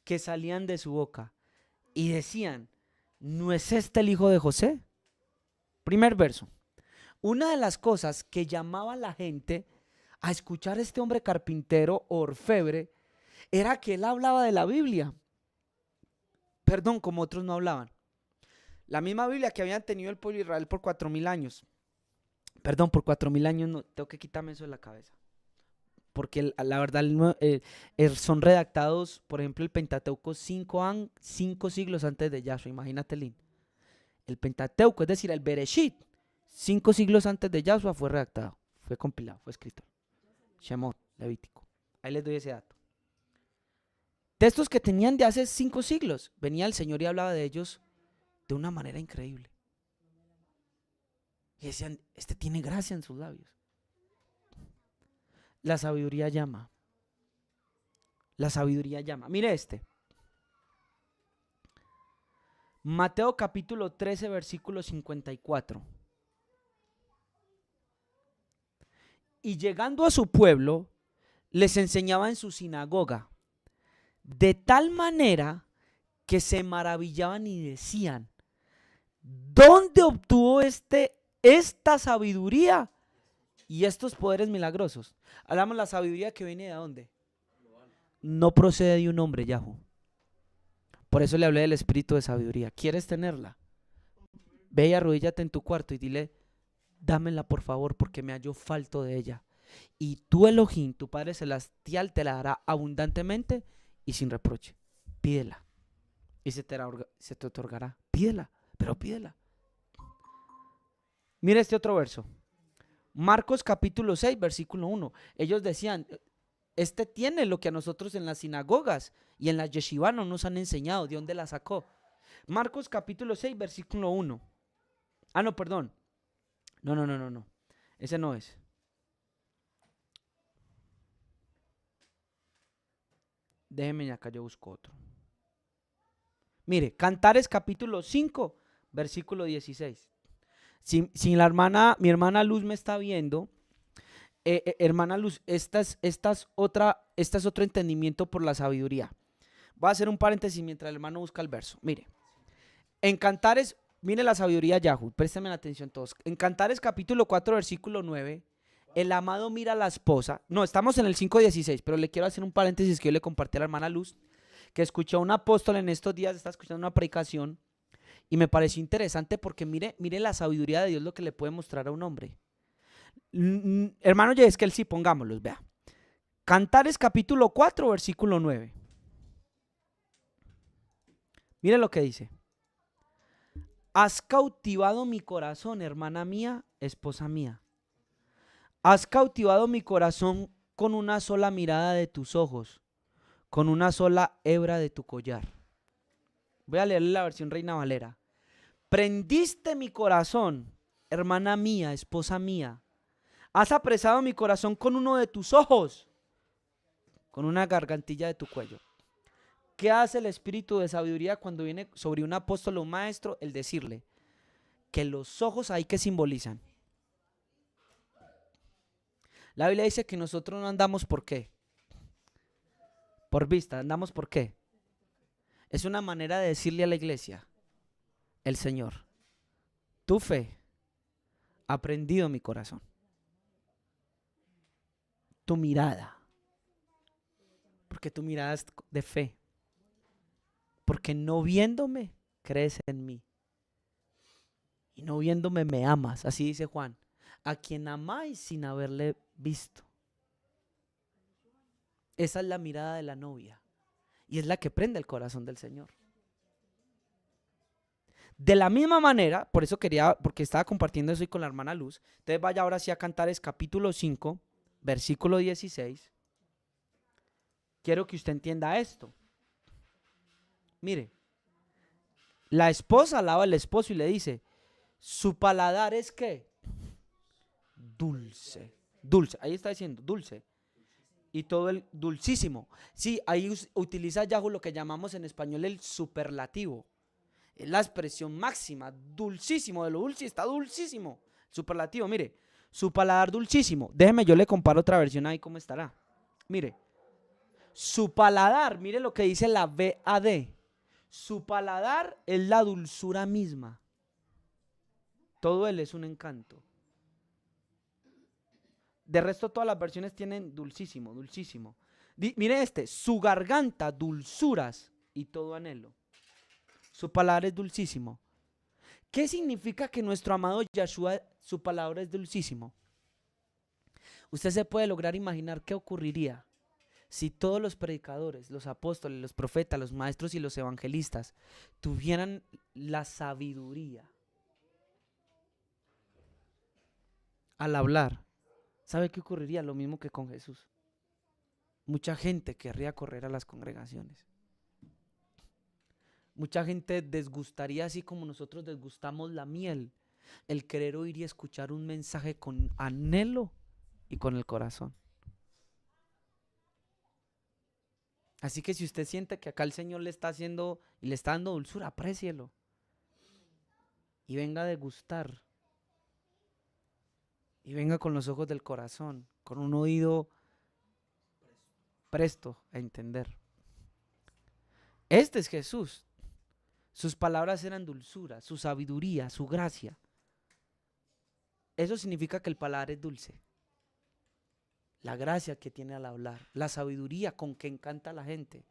que salían de su boca. Y decían, ¿no es este el hijo de José? Primer verso. Una de las cosas que llamaba a la gente a escuchar a este hombre carpintero o orfebre era que él hablaba de la Biblia. Perdón, como otros no hablaban. La misma Biblia que habían tenido el pueblo de Israel por 4000 años. Perdón, por 4000 años no, tengo que quitarme eso de la cabeza. Porque la verdad son redactados, por ejemplo, el Pentateuco 5 siglos antes de Yahshua. Imagínate, Lin. El Pentateuco, es decir, el Bereshit, 5 siglos antes de Yahshua fue redactado, fue compilado, fue escrito. Shemot, Levítico. Ahí les doy ese dato. Textos que tenían de hace 5 siglos. Venía el Señor y hablaba de ellos de una manera increíble. Y decían, este tiene gracia en sus labios. La sabiduría llama. La sabiduría llama. Mire este. Mateo capítulo 13, versículo 54. Y llegando a su pueblo, les enseñaba en su sinagoga, de tal manera que se maravillaban y decían, ¿dónde obtuvo esta sabiduría y estos poderes milagrosos? Hablamos la sabiduría que viene de dónde. No procede de un hombre, Yahoo. Por eso le hablé del espíritu de sabiduría. ¿Quieres tenerla? Ve y arrodíllate en tu cuarto y dile, dámela por favor porque me hallo falto de ella. Y tú, Elohim, tu Padre Celestial, te la dará abundantemente y sin reproche. Pídela y se te otorgará. Pídela, pero pídela. Mira este otro verso. Marcos capítulo 6, versículo 1. Ellos decían, este tiene lo que a nosotros en las sinagogas y en las yeshivá no nos han enseñado. ¿De dónde la sacó? Marcos capítulo 6, versículo 1. Ah, no, perdón. No. Ese no es. Déjeme acá, yo busco otro. Mire, Cantares capítulo 5, versículo 16. Si mi hermana Luz me está viendo, hermana Luz, esta es otro entendimiento por la sabiduría. Voy a hacer un paréntesis mientras el hermano busca el verso. Mire, en Cantares, mire la sabiduría Yahoo, préstenme la atención todos. En Cantares capítulo 4, versículo 9, el amado mira a la esposa. No, estamos en el 5:16, pero le quiero hacer un paréntesis que yo le compartí a la hermana Luz, que escuchó a un apóstol en estos días, está escuchando una predicación, y me pareció interesante porque mire la sabiduría de Dios, lo que le puede mostrar a un hombre. Hermano Yeskel, sí, pongámoslos, vea. Cantares capítulo 4, versículo 9. Mire lo que dice. Has cautivado mi corazón, hermana mía, esposa mía. Has cautivado mi corazón con una sola mirada de tus ojos, con una sola hebra de tu collar. Voy a leerle la versión Reina Valera. Prendiste mi corazón, hermana mía, esposa mía. Has apresado mi corazón con uno de tus ojos, con una gargantilla de tu cuello. ¿Qué hace el espíritu de sabiduría cuando viene sobre un apóstol o un maestro? El decirle que los ojos ahí que simbolizan. La Biblia dice que nosotros no andamos por qué. Por vista, andamos por qué. Es una manera de decirle a la iglesia, el Señor, tu fe ha prendido mi corazón. Tu mirada, porque tu mirada es de fe. Porque no viéndome, crees en mí. Y no viéndome, me amas. Así dice Juan. A quien amáis sin haberle visto. Esa es la mirada de la novia. Y es la que prende el corazón del Señor. De la misma manera, por eso porque estaba compartiendo eso hoy con la hermana Luz. Entonces vaya ahora sí a Cantares capítulo 5, versículo 16. Quiero que usted entienda esto. Mire, la esposa alaba al esposo y le dice, su paladar es ¿qué? Dulce. Dulce, ahí está diciendo, dulce. Y todo el dulcísimo. Sí, ahí utiliza Yahoo lo que llamamos en español el superlativo. Es la expresión máxima, dulcísimo, de lo dulce está dulcísimo. Superlativo, mire, su paladar dulcísimo. Déjeme, yo le comparo otra versión ahí cómo estará. Mire, su paladar, mire lo que dice la VAD. Su paladar es la dulzura misma. Todo él es un encanto. De resto todas las versiones tienen dulcísimo, dulcísimo. Mire su garganta, dulzuras y todo anhelo. Su palabra es dulcísimo. ¿Qué significa que nuestro amado Yahshua, su palabra es dulcísimo? Usted se puede lograr imaginar qué ocurriría si todos los predicadores, los apóstoles, los profetas, los maestros y los evangelistas tuvieran la sabiduría al hablar. ¿Sabe qué ocurriría? Lo mismo que con Jesús. Mucha gente querría correr a las congregaciones. Mucha gente desgustaría, así como nosotros desgustamos la miel, el querer oír y escuchar un mensaje con anhelo y con el corazón. Así que si usted siente que acá el Señor le está haciendo y le está dando dulzura, aprécielo. Y venga a degustar. Y venga con los ojos del corazón, con un oído presto a entender. Este es Jesús. Sus palabras eran dulzura, su sabiduría, su gracia. Eso significa que el paladar es dulce. La gracia que tiene al hablar, la sabiduría con que encanta a la gente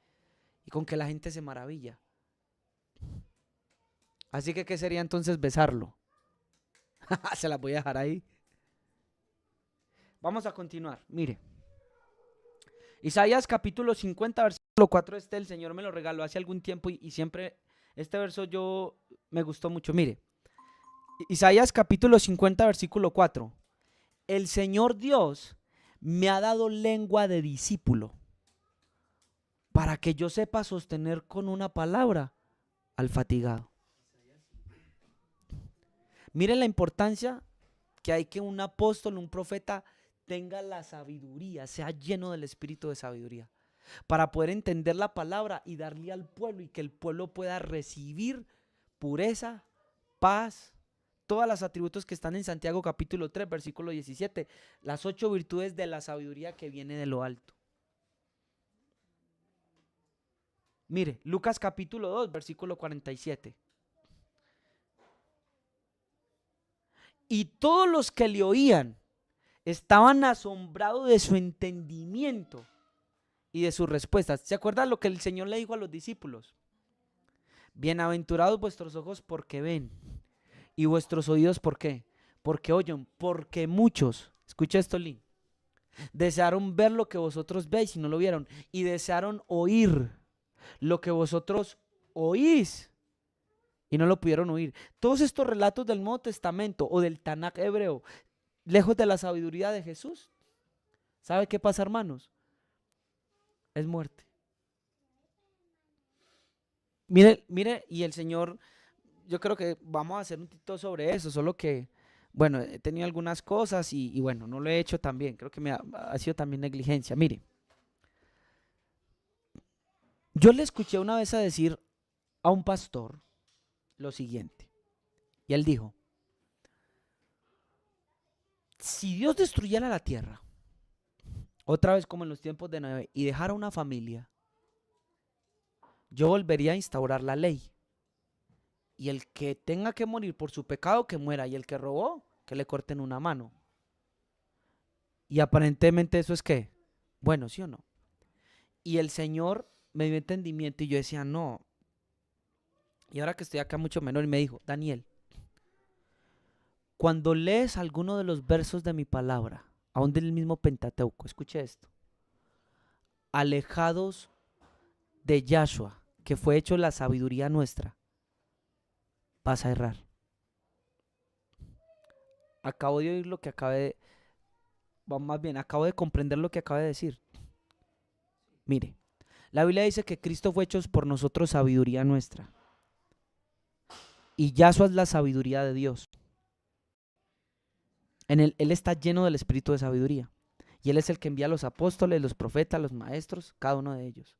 y con que la gente se maravilla. Así que, ¿qué sería entonces besarlo? Se las voy a dejar ahí. Vamos a continuar, mire. Isaías capítulo 50, versículo 4, el Señor me lo regaló hace algún tiempo y siempre este verso me gustó mucho. Mire, Isaías capítulo 50, versículo 4. El Señor Dios me ha dado lengua de discípulo para que yo sepa sostener con una palabra al fatigado. Mire la importancia que hay que un apóstol, un profeta tenga la sabiduría, sea lleno del espíritu de sabiduría, para poder entender la palabra y darle al pueblo y que el pueblo pueda recibir pureza, paz, todos los atributos que están en Santiago capítulo 3, versículo 17, las 8 virtudes de la sabiduría que viene de lo alto. Mire, Lucas capítulo 2, versículo 47. Y todos los que le oían estaban asombrados de su entendimiento y de sus respuestas. ¿Se acuerdan lo que el Señor le dijo a los discípulos? Bienaventurados vuestros ojos porque ven y vuestros oídos ¿por qué? Porque oyen, porque muchos, escucha esto, Lin, desearon ver lo que vosotros veis y no lo vieron, y desearon oír lo que vosotros oís y no lo pudieron oír. Todos estos relatos del Nuevo Testamento o del Tanaj hebreo, lejos de la sabiduría de Jesús, ¿sabe qué pasa, hermanos? Es muerte. Mire, y el Señor, yo creo que vamos a hacer un tito sobre eso, solo que, bueno, he tenido algunas cosas y bueno, no lo he hecho tan bien, creo que ha sido también negligencia. Mire, yo le escuché una vez a decir a un pastor lo siguiente, y él dijo: si Dios destruyera la tierra, otra vez como en los tiempos de Noé, y dejara una familia, yo volvería a instaurar la ley. Y el que tenga que morir por su pecado, que muera. Y el que robó, que le corten una mano. Y aparentemente eso es ¿qué? Bueno, ¿sí o no? Y el Señor me dio entendimiento y yo decía, no. Y ahora que estoy acá mucho menor, y me dijo: Daniel, cuando lees alguno de los versos de mi palabra, aún del mismo Pentateuco, escuche esto: alejados de Yahshua, que fue hecho la sabiduría nuestra, vas a errar. Acabo de oír lo que más bien, acabo de comprender lo que acabo de decir. Mire, la Biblia dice que Cristo fue hecho por nosotros sabiduría nuestra. Y Yahshua es la sabiduría de Dios. Él está lleno del espíritu de sabiduría. Y Él es el que envía a los apóstoles, los profetas, los maestros, cada uno de ellos.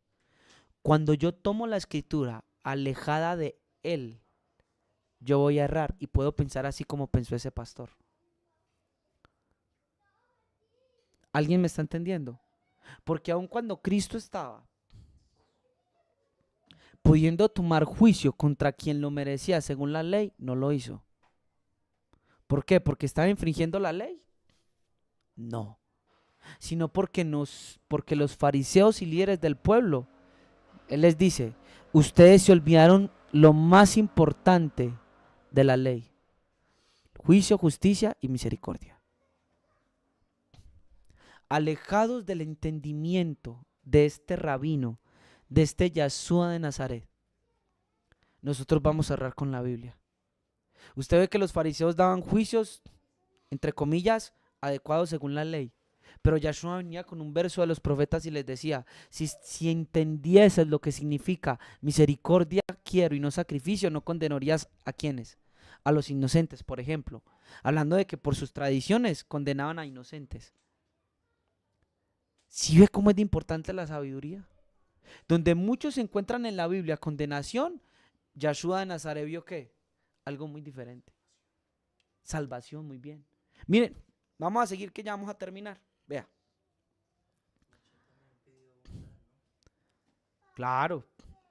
Cuando yo tomo la escritura alejada de Él, yo voy a errar y puedo pensar así como pensó ese pastor. ¿Alguien me está entendiendo? Porque aun cuando Cristo estaba pudiendo tomar juicio contra quien lo merecía según la ley, no lo hizo. ¿Por qué? ¿Porque estaba infringiendo la ley? No. Sino porque los fariseos y líderes del pueblo, Él les dice: ustedes se olvidaron lo más importante de la ley: juicio, justicia y misericordia. Alejados del entendimiento de este rabino, de este Yahshua de Nazaret, nosotros vamos a errar con la Biblia. Usted ve que los fariseos daban juicios, entre comillas, adecuados según la ley. Pero Yahshua venía con un verso de los profetas y les decía: si entendieses lo que significa misericordia quiero y no sacrificio, no condenarías a quienes, a los inocentes, por ejemplo, hablando de que por sus tradiciones condenaban a inocentes. ¿Sí ve cómo es de importante la sabiduría? Donde muchos se encuentran en la Biblia condenación, Yahshua de Nazaret vio ¿qué? Algo muy diferente. Salvación, muy bien. Miren, vamos a seguir que ya vamos a terminar. Vea. Claro.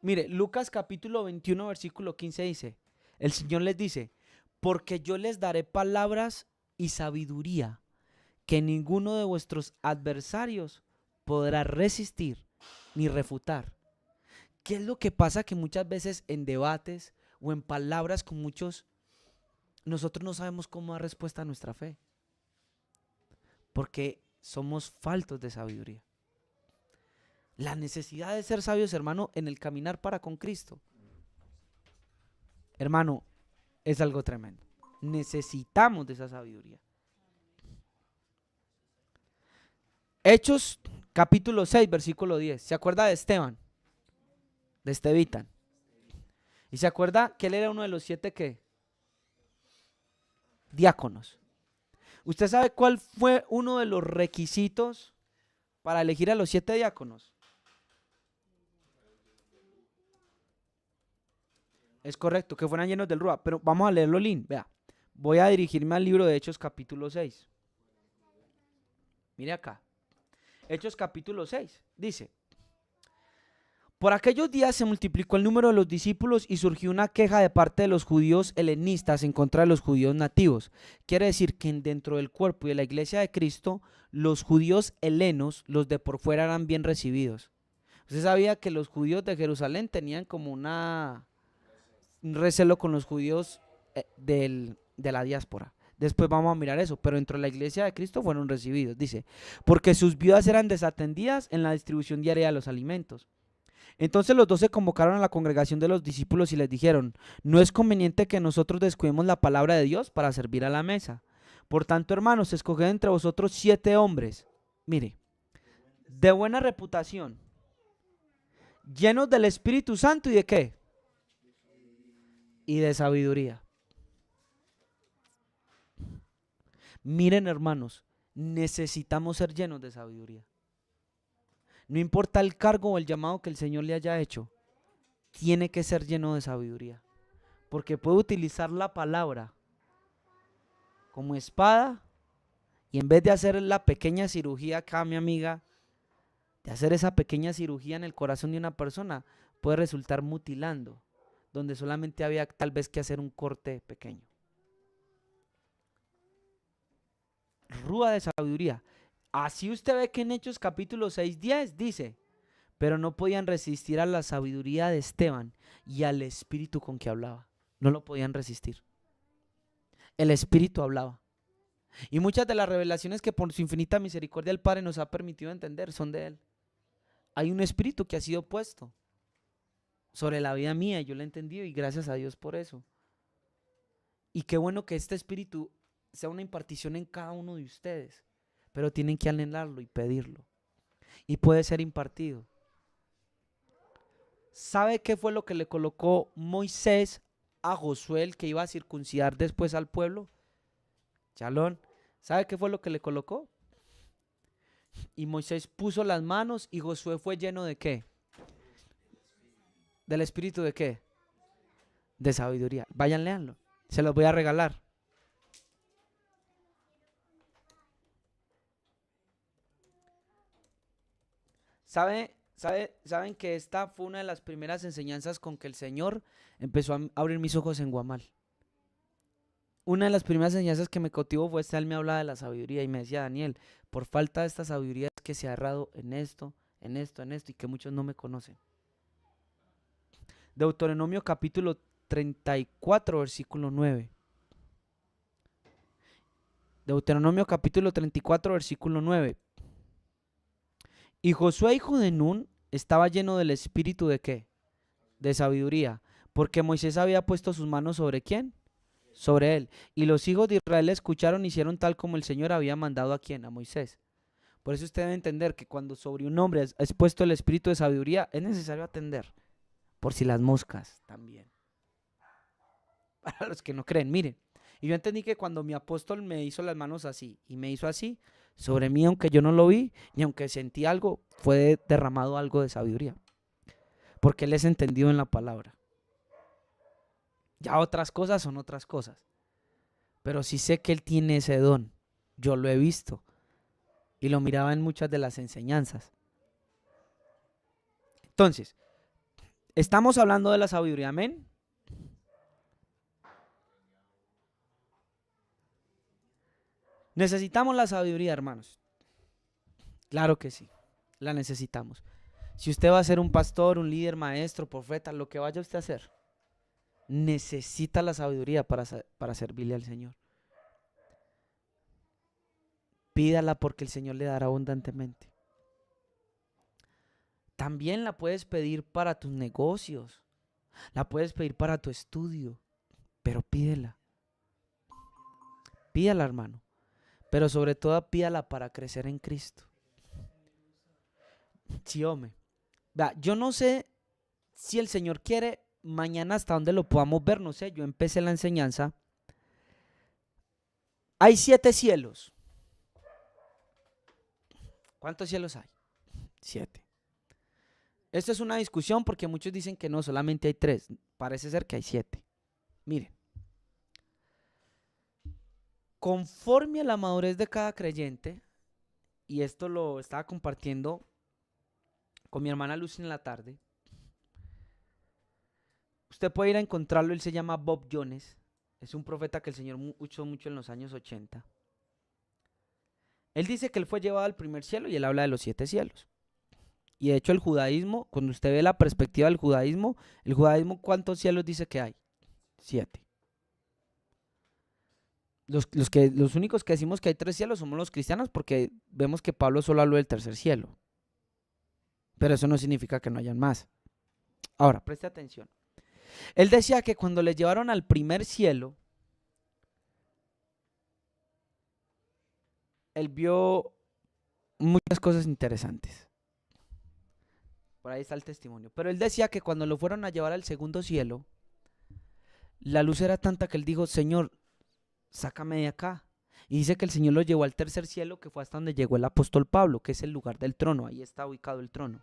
Mire, Lucas capítulo 21, versículo 15 dice, el Señor les dice, porque yo les daré palabras y sabiduría que ninguno de vuestros adversarios podrá resistir ni refutar. ¿Qué es lo que pasa? Que muchas veces en debates o en palabras con muchos, nosotros no sabemos cómo dar respuesta a nuestra fe, porque somos faltos de sabiduría. La necesidad de ser sabios, hermano, en el caminar para con Cristo, hermano, es algo tremendo. Necesitamos de esa sabiduría. Hechos capítulo 6, versículo 10. ¿Se acuerda de Esteban? De Estevitan. ¿Y se acuerda que él era uno de los 7 qué? Diáconos. ¿Usted sabe cuál fue uno de los requisitos para elegir a los 7 diáconos? Es correcto, que fueran llenos del Rúa, pero vamos a leerlo, Lin. Vea, voy a dirigirme al libro de Hechos capítulo 6. Mire acá. Hechos capítulo 6, dice, por aquellos días se multiplicó el número de los discípulos y surgió una queja de parte de los judíos helenistas en contra de los judíos nativos. Quiere decir que dentro del cuerpo y de la iglesia de Cristo, los judíos helenos, los de por fuera, eran bien recibidos. Usted sabía que los judíos de Jerusalén tenían como un recelo con los judíos de la diáspora. Después vamos a mirar eso, pero dentro de la iglesia de Cristo fueron recibidos. Dice, porque sus viudas eran desatendidas en la distribución diaria de los alimentos. Entonces los 12 convocaron a la congregación de los discípulos y les dijeron, no es conveniente que nosotros descuidemos la palabra de Dios para servir a la mesa. Por tanto, hermanos, escoged entre vosotros 7 hombres, mire, de buena reputación, llenos del Espíritu Santo y de ¿qué? Y de sabiduría. Miren, hermanos, necesitamos ser llenos de sabiduría. No importa el cargo o el llamado que el Señor le haya hecho, tiene que ser lleno de sabiduría. Porque puede utilizar la palabra como espada y en vez de hacer la pequeña cirugía acá, mi amiga, de hacer esa pequeña cirugía en el corazón de una persona, puede resultar mutilando, donde solamente había tal vez que hacer un corte pequeño. Rúa de sabiduría. Así usted ve que en Hechos capítulo 6:10 dice, pero no podían resistir a la sabiduría de Esteban y al espíritu con que hablaba. No lo podían resistir. El espíritu hablaba. Y muchas de las revelaciones que por su infinita misericordia el Padre nos ha permitido entender son de Él. Hay un espíritu que ha sido puesto sobre la vida mía y yo lo he entendido y gracias a Dios por eso. Y qué bueno que este espíritu sea una impartición en cada uno de ustedes, pero tienen que anhelarlo y pedirlo. Y puede ser impartido. ¿Sabe qué fue lo que le colocó Moisés a Josué, el que iba a circuncidar después al pueblo? Chalón, ¿sabe qué fue lo que le colocó? Y Moisés puso las manos y Josué fue lleno ¿de qué? ¿Del espíritu de qué? De sabiduría. Vayan, léanlo. Se los voy a regalar. ¿Saben que esta fue una de las primeras enseñanzas con que el Señor empezó a abrir mis ojos en Guamal? Una de las primeras enseñanzas que me cautivó fue esta, él me hablaba de la sabiduría y me decía, Daniel, por falta de esta sabiduría es que se ha errado en esto, en esto, en esto y que muchos no me conocen. Deuteronomio capítulo 34, versículo 9. Deuteronomio capítulo 34, versículo 9. Y Josué, hijo de Nun, estaba lleno del espíritu ¿de qué? De sabiduría, porque Moisés había puesto sus manos ¿sobre quién? Sobre él. Y los hijos de Israel escucharon y hicieron tal como el Señor había mandado ¿a quién? A Moisés. Por eso usted debe entender que cuando sobre un hombre es puesto el espíritu de sabiduría, es necesario atender. Por si las moscas también. Para los que no creen, miren. Y yo entendí que cuando mi apóstol me hizo las manos así y me hizo así, sobre mí, aunque yo no lo vi, y aunque sentí algo, fue derramado algo de sabiduría. Porque él es entendido en la palabra. Ya otras cosas son otras cosas. Pero sí sé que él tiene ese don. Yo lo he visto. Y lo miraba en muchas de las enseñanzas. Entonces, Estamos hablando de la sabiduría, amén. Necesitamos la sabiduría, hermanos. Claro que sí, la necesitamos. Si usted va a ser un pastor, un líder, maestro, profeta, lo que vaya usted a hacer, necesita la sabiduría para servirle al Señor. Pídala porque el Señor le dará abundantemente. También la puedes pedir para tus negocios, la puedes pedir para tu estudio, pero pídela. Pídala, hermano. Pero sobre todo pídala para crecer en Cristo. Sí, hombre. Yo no sé si el Señor quiere mañana hasta donde lo podamos ver, no sé, yo empecé la enseñanza. Hay 7 cielos. ¿Cuántos cielos hay? 7. Esto es una discusión porque muchos dicen que no, solamente hay 3. Parece ser que hay 7. Miren. Conforme a la madurez de cada creyente, y esto lo estaba compartiendo con mi hermana Lucy en la tarde, usted puede ir a encontrarlo, él se llama Bob Jones, es un profeta que el Señor usó mucho en los años 80. Él dice que él fue llevado al primer cielo y él habla de los 7 cielos. Y de hecho el judaísmo, cuando usted ve la perspectiva del judaísmo, el judaísmo, ¿cuántos cielos dice que hay? 7. Los únicos que decimos que hay 3 cielos somos los cristianos porque vemos que Pablo solo habló del tercer cielo. Pero eso no significa que no hayan más. Ahora, preste atención. Él decía que cuando le llevaron al primer cielo, él vio muchas cosas interesantes. Por ahí está el testimonio. Pero él decía que cuando lo fueron a llevar al segundo cielo, la luz era tanta que él dijo, Señor, sácame de acá. Y dice que el Señor lo llevó al tercer cielo, que fue hasta donde llegó el apóstol Pablo, que es el lugar del trono. Ahí está ubicado el trono.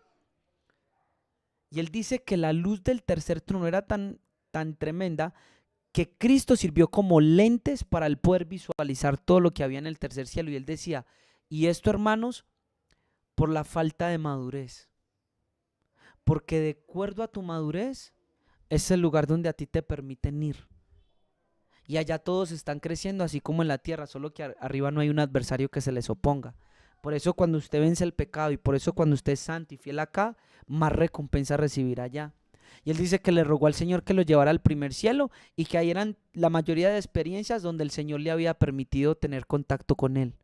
Y él dice que la luz del tercer trono era tan tremenda que Cristo sirvió como lentes para él poder visualizar todo lo que había en el tercer cielo. Y él decía, y esto, hermanos, por la falta de madurez. Porque de acuerdo a tu madurez, es el lugar donde a ti te permiten ir. Y allá todos están creciendo, así como en la tierra, solo que arriba no hay un adversario que se les oponga. Por eso cuando usted vence el pecado y por eso cuando usted es santo y fiel acá, más recompensa recibirá allá. Y él dice que le rogó al Señor que lo llevara al primer cielo y que ahí eran la mayoría de experiencias donde el Señor le había permitido tener contacto con él.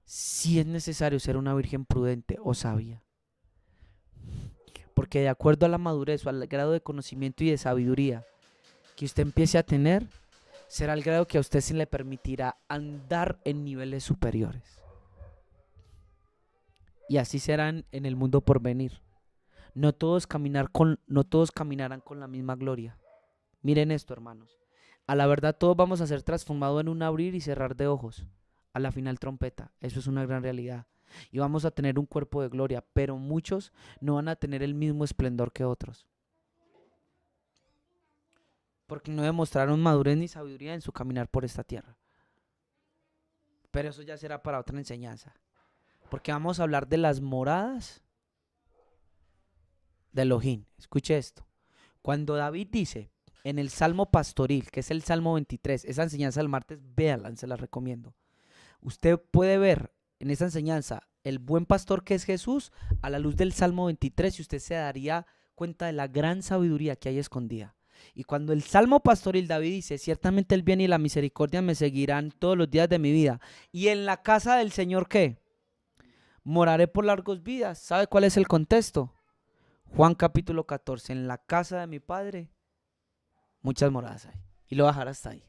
Si es necesario ser una virgen prudente o sabia. Porque de acuerdo a la madurez o al grado de conocimiento y de sabiduría que usted empiece a tener, será el grado que a usted se le permitirá andar en niveles superiores. Y así serán en el mundo por venir. No todos caminarán con la misma gloria. Miren esto, hermanos. A la verdad todos vamos a ser transformados en un abrir y cerrar de ojos. A la final trompeta. Eso es una gran realidad. Y vamos a tener un cuerpo de gloria, pero muchos no van a tener el mismo esplendor que otros. Porque no demostraron madurez ni sabiduría en su caminar por esta tierra. Pero eso ya será para otra enseñanza. Porque vamos a hablar de las moradas de Elohim. Escuche esto. Cuando David dice en el Salmo pastoril, que es el Salmo 23, esa enseñanza del martes, véala, se la recomiendo. Usted puede ver en esa enseñanza el buen pastor que es Jesús a la luz del Salmo 23 y usted se daría cuenta de la gran sabiduría que hay escondida. Y cuando el Salmo pastoril David dice, ciertamente el bien y la misericordia me seguirán todos los días de mi vida. Y en la casa del Señor, ¿qué? Moraré por largos días. ¿Sabe cuál es el contexto? Juan capítulo 14. En la casa de mi Padre muchas moradas hay. Y lo voy a dejar hasta ahí.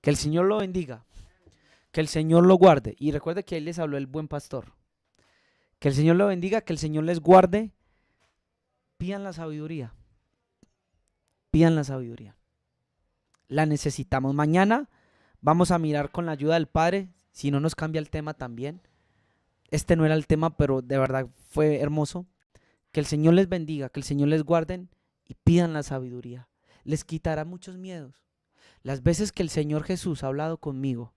Que el Señor lo bendiga. Que el Señor lo guarde. Y recuerde que ahí les habló el buen pastor. Que el Señor lo bendiga, que el Señor les guarde. Pidan la sabiduría. Pidan la sabiduría. La necesitamos. Mañana vamos a mirar con la ayuda del Padre, si no nos cambia el tema también. Este no era el tema, pero de verdad fue hermoso. Que el Señor les bendiga, que el Señor les guarden y pidan la sabiduría. Les quitará muchos miedos. Las veces que el Señor Jesús ha hablado conmigo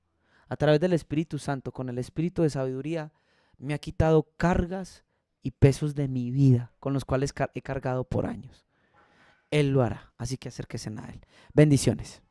a través del Espíritu Santo, con el Espíritu de sabiduría, me ha quitado cargas y pesos de mi vida con los cuales he cargado por años. Él lo hará, así que acérquese a Él. Bendiciones.